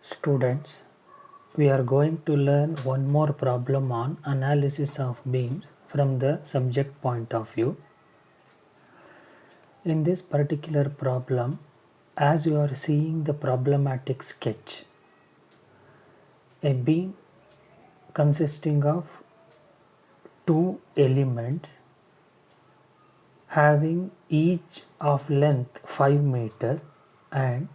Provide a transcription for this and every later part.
Students, we are going to learn one more problem on analysis of beams from the subject point of view. In this particular problem, as you are seeing the problematic sketch, a beam consisting of two elements having each of length 5 meter and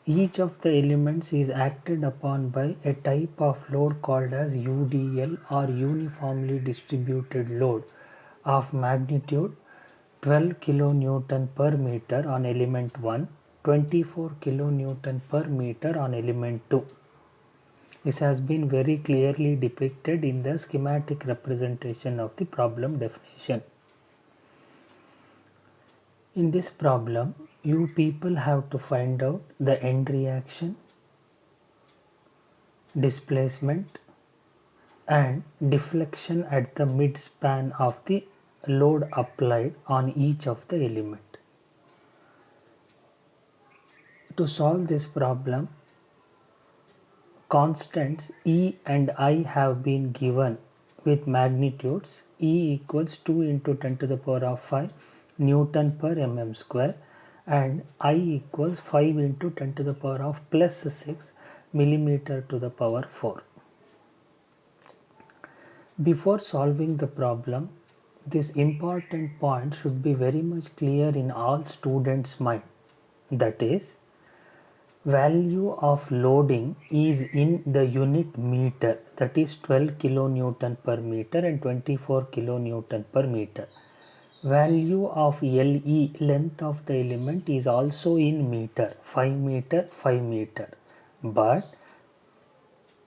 each of the elements is acted upon by a type of load called as UDL or uniformly distributed load of magnitude 12 kilonewton per meter on element 1, 24 kilonewton per meter on element 2. This has been very clearly depicted in the schematic representation of the problem definition. In this problem, you people have to find out the end reaction, displacement and deflection at the mid-span of the load applied on each of the element. To solve this problem, constants E and I have been given with magnitudes. E equals 2 into 10 to the power of 5 Newton per mm square and I equals 5 into 10 to the power of plus 6 millimeter to the power 4. Before solving the problem, this important point should be very much clear in all students' mind. That is, value of loading is in the unit meter, that is 12 kilonewton per meter and 24 kilonewton per meter. Value of LE, length of the element, is also in meter, 5 meter, 5 meter. But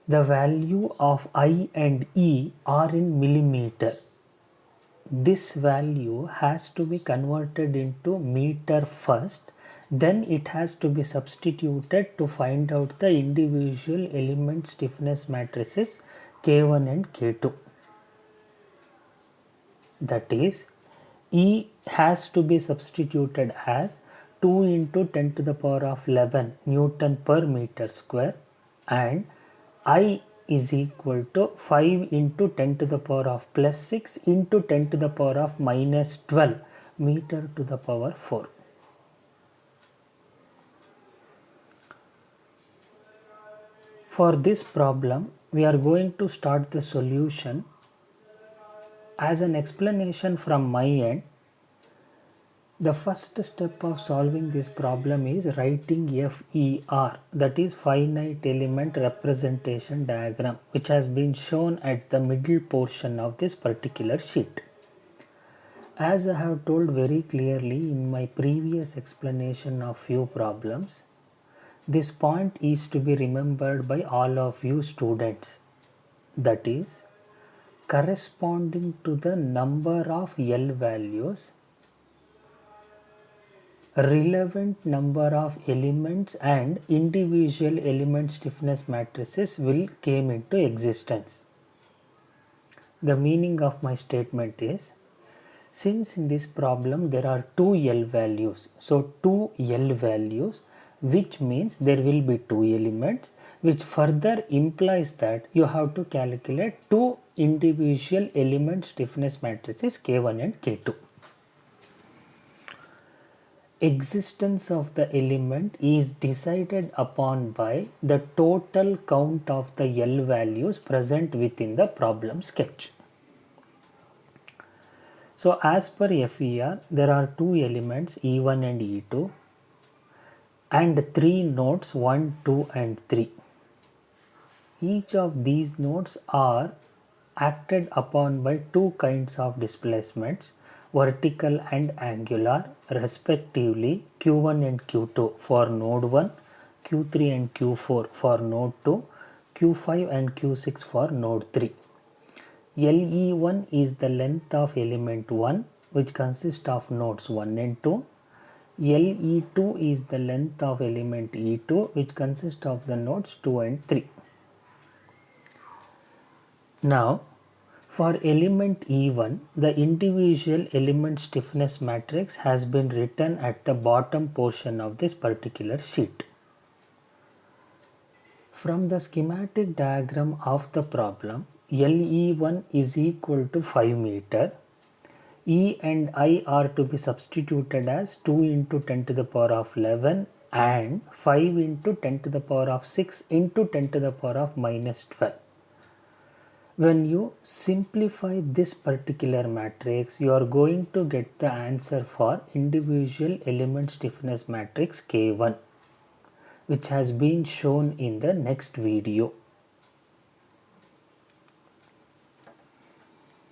the value of I and E are in millimeter. This value has to be converted into meter first, then it has to be substituted to find out the individual element stiffness matrices K1 and K2. That is, E has to be substituted as 2 into 10 to the power of 11 Newton per meter square and I is equal to 5 into 10 to the power of plus 6 into 10 to the power of minus 12 meter to the power 4. For this problem, we are going to start the solution. As an explanation from my end, the first step of solving this problem is writing FER, that is finite element representation diagram, which has been shown at the middle portion of this particular sheet. As I have told very clearly in my previous explanation of few problems, this point is to be remembered by all of you students. That is, corresponding to the number of L values, relevant number of elements and individual element stiffness matrices will came into existence. The meaning of my statement is, since in this problem there are 2 L values, so 2 L values, which means there will be 2 elements, which further implies that you have to calculate 2 individual element stiffness matrices K1 and K2. Existence of the element is decided upon by the total count of the L values present within the problem sketch. So as per FER, there are 2 elements E1 and E2 and 3 nodes 1, 2 and 3. Each of these nodes are acted upon by 2 kinds of displacements, vertical and angular, respectively Q1 and Q2 for node 1, Q3 and Q4 for node 2, Q5 and Q6 for node 3. LE1 is the length of element 1, which consists of nodes 1 and 2. LE2 is the length of element E2, which consists of the nodes 2 and 3. Now, for element E1, the individual element stiffness matrix has been written at the bottom portion of this particular sheet. From the schematic diagram of the problem, LE1 is equal to 5 meter. E and I are to be substituted as 2 into 10 to the power of 11 and 5 into 10 to the power of 6 into 10 to the power of minus 12. When you simplify this particular matrix, you are going to get the answer for individual element stiffness matrix K1, which has been shown in the next video.